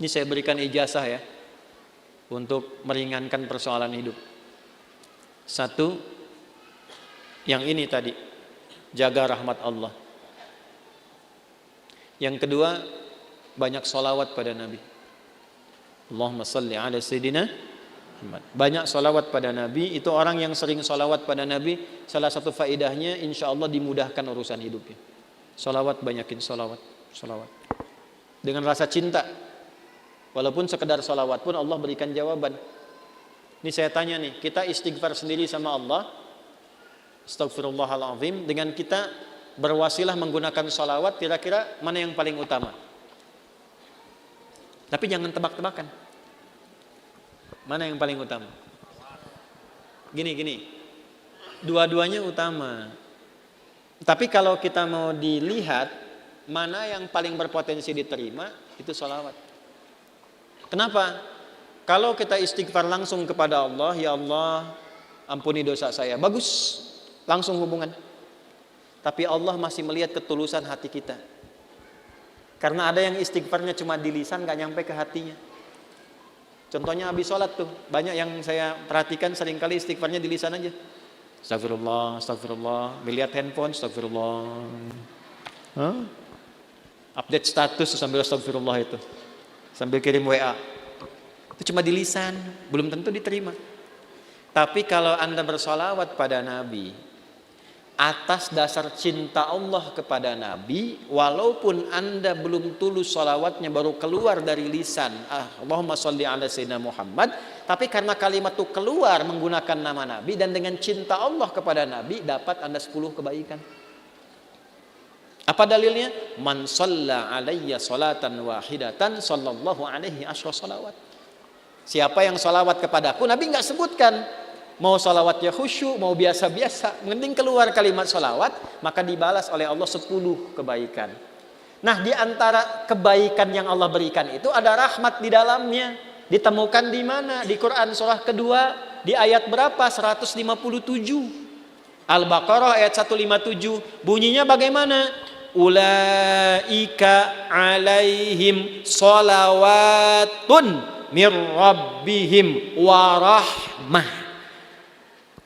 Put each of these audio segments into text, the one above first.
Ini saya berikan ijazah ya, untuk meringankan persoalan hidup. Satu, yang ini tadi, jaga rahmat Allah. Yang kedua, banyak sholawat pada Nabi. Allahumma salli ala Sayyidina Muhammad. Banyak sholawat pada Nabi. Itu orang yang sering sholawat pada Nabi, salah satu faidahnya insya Allah dimudahkan urusan hidupnya. Sholawat, banyakin sholawat. Dengan rasa cinta. Walaupun sekedar sholawat pun Allah berikan jawaban. Ini saya tanya nih, kita istighfar sendiri sama Allah, Astaghfirullahaladzim, dengan kita berwasilah menggunakan sholawat, kira-kira mana yang paling utama? Tapi jangan tebak-tebakan. Mana yang paling utama? Gini, dua-duanya utama. Tapi kalau kita mau dilihat mana yang paling berpotensi diterima, itu sholawat. Kenapa? Kalau kita istighfar langsung kepada Allah, ya Allah, ampuni dosa saya. Bagus, langsung hubungan. Tapi Allah masih melihat ketulusan hati kita. Karena ada yang istighfarnya cuma di lisan, gak nyampe ke hatinya. Contohnya habis sholat tuh, banyak yang saya perhatikan seringkali istighfarnya di lisan aja. Astagfirullah, melihat handphone, astagfirullah. Update status sambil astagfirullah itu. Sambil kirim WA. Itu cuma di lisan, belum tentu diterima. Tapi kalau Anda bersolawat pada Nabi atas dasar cinta Allah kepada Nabi, walaupun Anda belum tulus solawatnya, baru keluar dari lisan, Allahumma sholli ala Sayyidina Muhammad, tapi karena kalimat itu keluar menggunakan nama Nabi dan dengan cinta Allah kepada Nabi, dapat Anda 10 kebaikan. Apa dalilnya? Man shalla alayya salatan wahidatan sallallahu alaihi asyra salawat. Siapa yang salawat kepadaku, Nabi enggak sebutkan mau salawatnya khusyuk, mau biasa-biasa, penting keluar kalimat salawat, maka dibalas oleh Allah 10 kebaikan. Nah, di antara kebaikan yang Allah berikan itu ada rahmat di dalamnya. Ditemukan di mana? Di Quran surah kedua, di ayat berapa? 157. Al-Baqarah ayat 157. Bunyinya bagaimana? Ulaika alaihim sholawatun mir rabbihim wa rahmah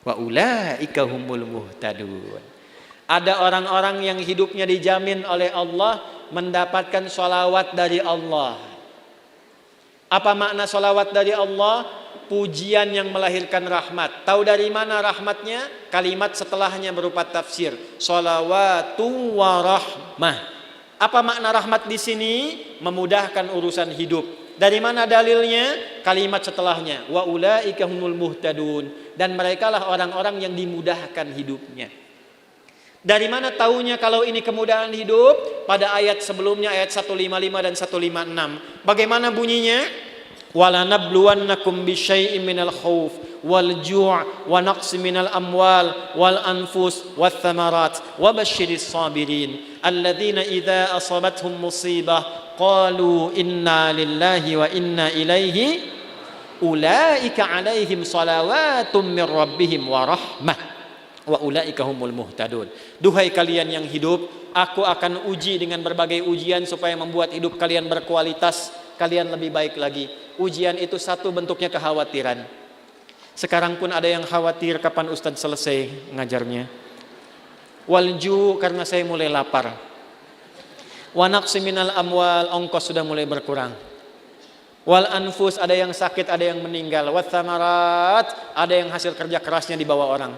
wa ulaika humul muhtadun. Ada orang-orang yang hidupnya dijamin oleh Allah mendapatkan sholawat dari Allah. Apa makna sholawat dari Allah? Pujian yang melahirkan rahmat. Tahu dari mana rahmatnya? Kalimat setelahnya berupa tafsir. Sholawatu wa rahmah. Apa makna rahmat di sini? Memudahkan urusan hidup. Dari mana dalilnya? Kalimat setelahnya. Wa ulaika humul muhtadun. Dan merekalah orang-orang yang dimudahkan hidupnya. Dari mana taunya kalau ini kemudahan hidup? Pada ayat sebelumnya, ayat 155 dan 156. Bagaimana bunyinya? وَلَنَبْلُوَنَّكُمْ بِشَيْءٍ مِنَ الْخَوْفِ وَالْجُوعِ وَنَقْصٍ مِنَ الْأَمْوَالِ وَالْأَنْفُسِ وَالثَّمَرَاتِ وَبَشِّرِ الصَّابِرِينَ الَّذِينَ إِذَا أَصَابَتْهُم مُّصِيبَةٌ قَالُوا إِنَّا لِلَّهِ وَإِنَّا إِلَيْهِ أُولَئِكَ عَلَيْهِمْ صَلَوَاتٌ مِّن رَّبِّهِمْ وَرَحْمَةٌ وَأُولَئِكَ هُمُ الْمُهْتَدُونَ. Duhai kalian yang hidup, aku akan uji dengan berbagai ujian supaya membuat hidup kalian berkualitas, kalian lebih baik lagi. Ujian itu satu bentuknya kekhawatiran. Sekarang pun ada yang khawatir kapan Ustadz selesai ngajarnya. Walju, karena saya mulai lapar. Wa naqsi minal amwal, ongkos sudah mulai berkurang. Wal anfus, ada yang sakit, ada yang meninggal. Wat thamarat, ada yang hasil kerja kerasnya dibawa orang.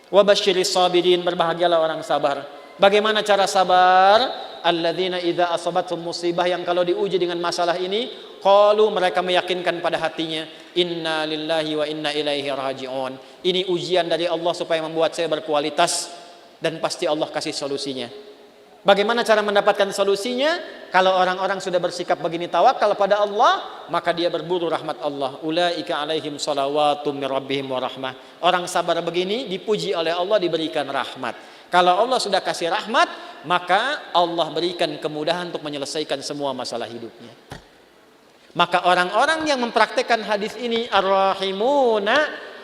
Wa basyiris sabirin, berbahagialah orang sabar. Bagaimana cara sabar? Alladzina idza asabathum musibah, yang kalau diuji dengan masalah ini, qalu, mereka meyakinkan pada hatinya, inna lillahi wa inna ilaihi raji'un. Ini ujian dari Allah supaya membuat saya berkualitas dan pasti Allah kasih solusinya. Bagaimana cara mendapatkan solusinya? Kalau orang-orang sudah bersikap begini tawakal pada Allah, maka dia berburu rahmat Allah. Ulaika alaihim shalawatum mir rabbihim wa rahmah. Orang sabar begini dipuji oleh Allah, diberikan rahmat. Kalau Allah sudah kasih rahmat, maka Allah berikan kemudahan untuk menyelesaikan semua masalah hidupnya. Maka orang-orang yang mempraktekkan hadis ini ar-rahimuna,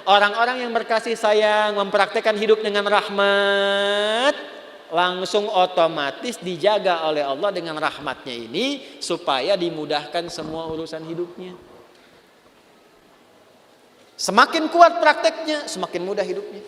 orang-orang yang berkasih sayang, mempraktekkan hidup dengan rahmat, langsung otomatis dijaga oleh Allah dengan rahmatnya ini supaya dimudahkan semua urusan hidupnya. Semakin kuat prakteknya, semakin mudah hidupnya.